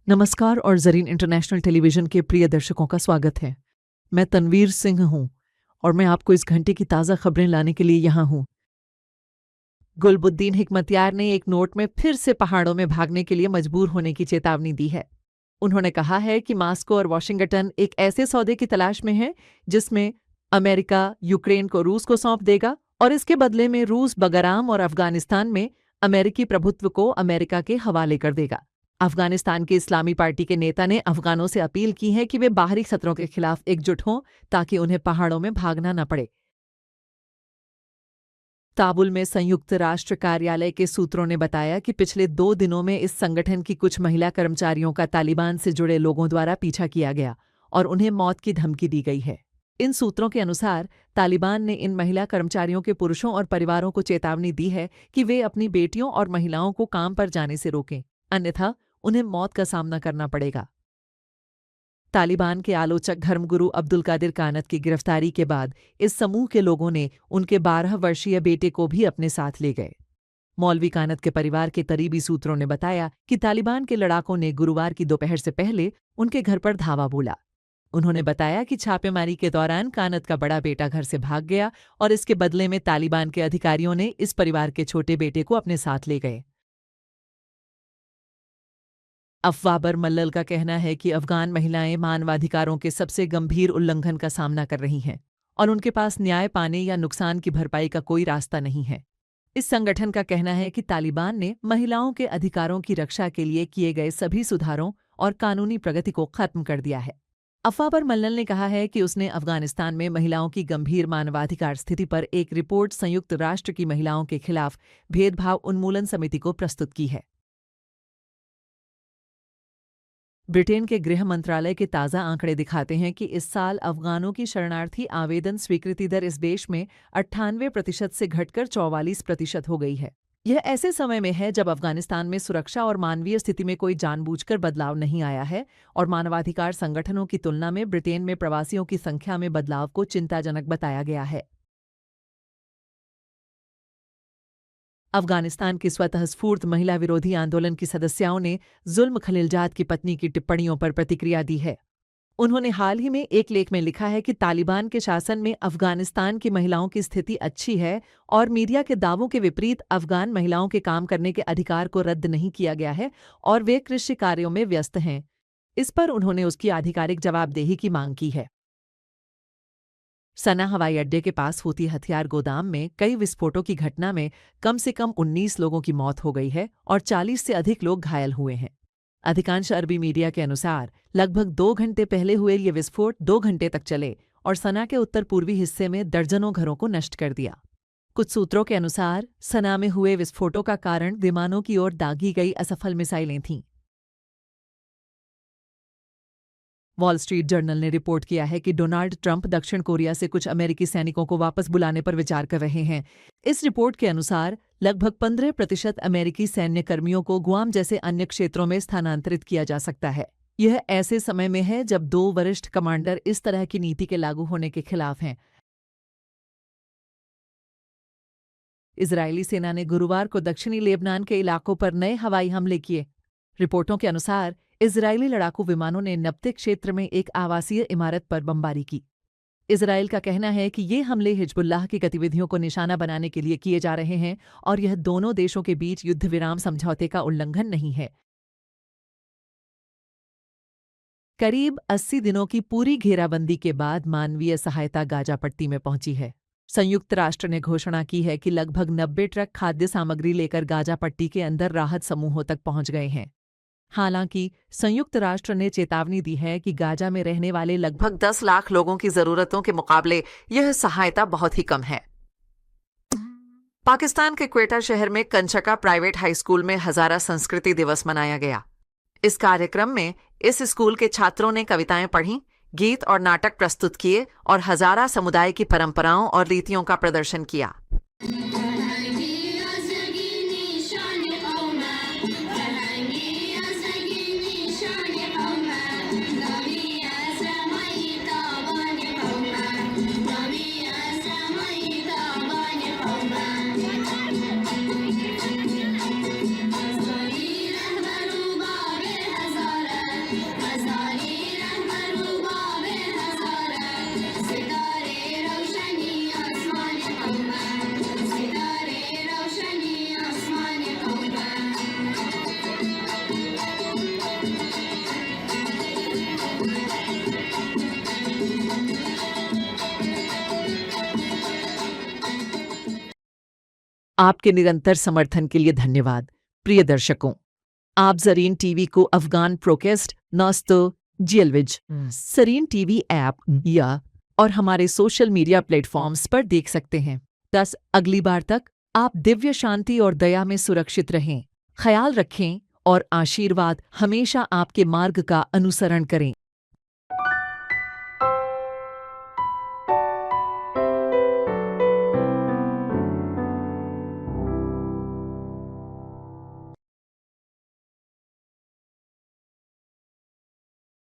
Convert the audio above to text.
नमस्कार और Zareen international television के प्रिय दर्शकों का स्वागत है। मैं तनवीर सिंह हूं और मैं आपको इस घंटे की ताज़ा खबरें लाने के लिए यहाँ हूं। गुलबुद्दीन हिकमतयार ने एक नोट में फिर से पहाड़ों में भागने के लिए मजबूर होने की चेतावनी दी है। उन्होंने कहा है कि मास्को और वॉशिंगटन एक ऐसे सौदे की तलाश में है जिसमें अमेरिका यूक्रेन को रूस को सौंप देगा और इसके बदले में रूस बगराम और अफगानिस्तान में अमेरिकी प्रभुत्व को अमेरिका के हवाले कर देगा। अफगानिस्तान की इस्लामी पार्टी के नेता ने अफगानों से अपील की है कि वे बाहरी खतरों के खिलाफ एकजुट हों ताकि उन्हें पहाड़ों में भागना न पड़े। काबुल में संयुक्त राष्ट्र कार्यालय के सूत्रों ने बताया कि पिछले 2 दिनों में इस संगठन की कुछ महिला कर्मचारियों का तालिबान से जुड़े लोगों द्वारा पीछा किया गया और उन्हें मौत की धमकी दी गई है। इन सूत्रों के अनुसार तालिबान ने इन महिला कर्मचारियों के पुरुषों और परिवारों को चेतावनी दी है कि वे अपनी बेटियों और महिलाओं को काम पर जाने से रोकें, अन्यथा उन्हें मौत का सामना करना पड़ेगा। तालिबान के आलोचक धर्मगुरु अब्दुल कादिर कानत की गिरफ्तारी के बाद इस समूह के लोगों ने उनके 12 वर्षीय बेटे को भी अपने साथ ले गए। मौलवी कानत के परिवार के करीबी सूत्रों ने बताया कि तालिबान के लड़ाकों ने गुरुवार की दोपहर से पहले उनके घर पर धावा बोला। उन्होंने बताया कि छापेमारी के दौरान कानत का बड़ा बेटा घर से भाग गया और इसके बदले में तालिबान के अधिकारियों ने इस परिवार के छोटे बेटे को अपने साथ ले गए। अफवाबर मल्लल का कहना है कि अफगान महिलाएं मानवाधिकारों के सबसे गंभीर उल्लंघन का सामना कर रही हैं और उनके पास न्याय पाने या नुकसान की भरपाई का कोई रास्ता नहीं है। इस संगठन का कहना है कि तालिबान ने महिलाओं के अधिकारों की रक्षा के लिए किए गए सभी सुधारों और कानूनी प्रगति को खत्म कर दिया है। अफवाबर मल्लल ने कहा है कि उसने अफगानिस्तान में महिलाओं की गंभीर मानवाधिकार स्थिति पर एक रिपोर्ट संयुक्त राष्ट्र की महिलाओं के खिलाफ भेदभाव उन्मूलन समिति को प्रस्तुत की है। ब्रिटेन के गृह मंत्रालय के ताज़ा आंकड़े दिखाते हैं कि इस साल अफगानों की शरणार्थी आवेदन स्वीकृति दर इस देश में 98% से घटकर 44% हो गई है। यह ऐसे समय में है जब अफगानिस्तान में सुरक्षा और मानवीय स्थिति में कोई जानबूझकर बदलाव नहीं आया है और मानवाधिकार संगठनों की तुलना में ब्रिटेन में प्रवासियों की संख्या में बदलाव को चिंताजनक बताया गया है। अफगानिस्तान की स्वतः स्फूर्त महिला विरोधी आंदोलन की सदस्यों ने जुल्म खलीलजाद की पत्नी की टिप्पणियों पर प्रतिक्रिया दी है। उन्होंने हाल ही में एक लेख में लिखा है कि तालिबान के शासन में अफगानिस्तान की महिलाओं की स्थिति अच्छी है और मीडिया के दावों के विपरीत अफगान महिलाओं के काम करने के अधिकार को रद्द नहीं किया गया है और वे कृषि कार्यों में व्यस्त हैं। इस पर उन्होंने उसकी आधिकारिक जवाबदेही की मांग की है। सना हवाई अड्डे के पास होती हथियार गोदाम में कई विस्फोटों की घटना में कम से कम 19 लोगों की मौत हो गई है और 40 से अधिक लोग घायल हुए हैं। अधिकांश अरबी मीडिया के अनुसार लगभग 2 घंटे पहले हुए ये विस्फोट 2 घंटे तक चले और सना के उत्तर पूर्वी हिस्से में दर्जनों घरों को नष्ट कर दिया। कुछ सूत्रों के अनुसार सना में हुए विस्फोटों का कारण विमानों की ओर दागी गई असफल मिसाइलें थीं। वॉल स्ट्रीट जर्नल ने रिपोर्ट किया है कि डोनाल्ड ट्रंप दक्षिण कोरिया से कुछ अमेरिकी सैनिकों को वापस बुलाने पर विचार कर रहे हैं। इस रिपोर्ट के अनुसार लगभग 15% अमेरिकी सैन्य कर्मियों को गुआम जैसे अन्य क्षेत्रों में स्थानांतरित किया जा सकता है। यह ऐसे समय में है जब 2 वरिष्ठ कमांडर इस तरह की नीति के लागू होने के खिलाफ हैं। इजरायली सेना ने गुरुवार को दक्षिणी लेबनान के इलाकों पर नए हवाई हमले किए। रिपोर्टों के अनुसार इजरायली लड़ाकू विमानों ने नब्ते क्षेत्र में एक आवासीय इमारत पर बमबारी की। इजरायल का कहना है कि ये हमले हिजबुल्लाह की गतिविधियों को निशाना बनाने के लिए किए जा रहे हैं और यह दोनों देशों के बीच युद्ध विराम समझौते का उल्लंघन नहीं है। करीब 80 दिनों की पूरी घेराबंदी के बाद मानवीय सहायता गाजा पट्टी में पहुंची है। संयुक्त राष्ट्र ने घोषणा की है कि लगभग 90 ट्रक खाद्य सामग्री लेकर गाजा पट्टी के अंदर राहत समूहों तक पहुंच गए हैं। हालांकि संयुक्त राष्ट्र ने चेतावनी दी है कि गाजा में रहने वाले लगभग 10 लाख लोगों की जरूरतों के मुकाबले यह सहायता बहुत ही कम है। पाकिस्तान के क्वेटा शहर में कंचका प्राइवेट हाई स्कूल में हजारा संस्कृति दिवस मनाया गया। इस कार्यक्रम में इस स्कूल के छात्रों ने कविताएं पढ़ीं, गीत और नाटक प्रस्तुत किए और हजारा समुदाय की परंपराओं और रीतियों का प्रदर्शन किया। आपके निरंतर समर्थन के लिए धन्यवाद। प्रिय दर्शकों, आप ज़रीन टीवी को अफ़गान प्रोकेस्ट नस्तो जेलविज ज़रीन टीवी ऐप या और हमारे सोशल मीडिया प्लेटफॉर्म्स पर देख सकते हैं। अगली बार तक आप दिव्य शांति और दया में सुरक्षित रहें। ख्याल रखें और आशीर्वाद हमेशा आपके मार्ग का अनुसरण करें।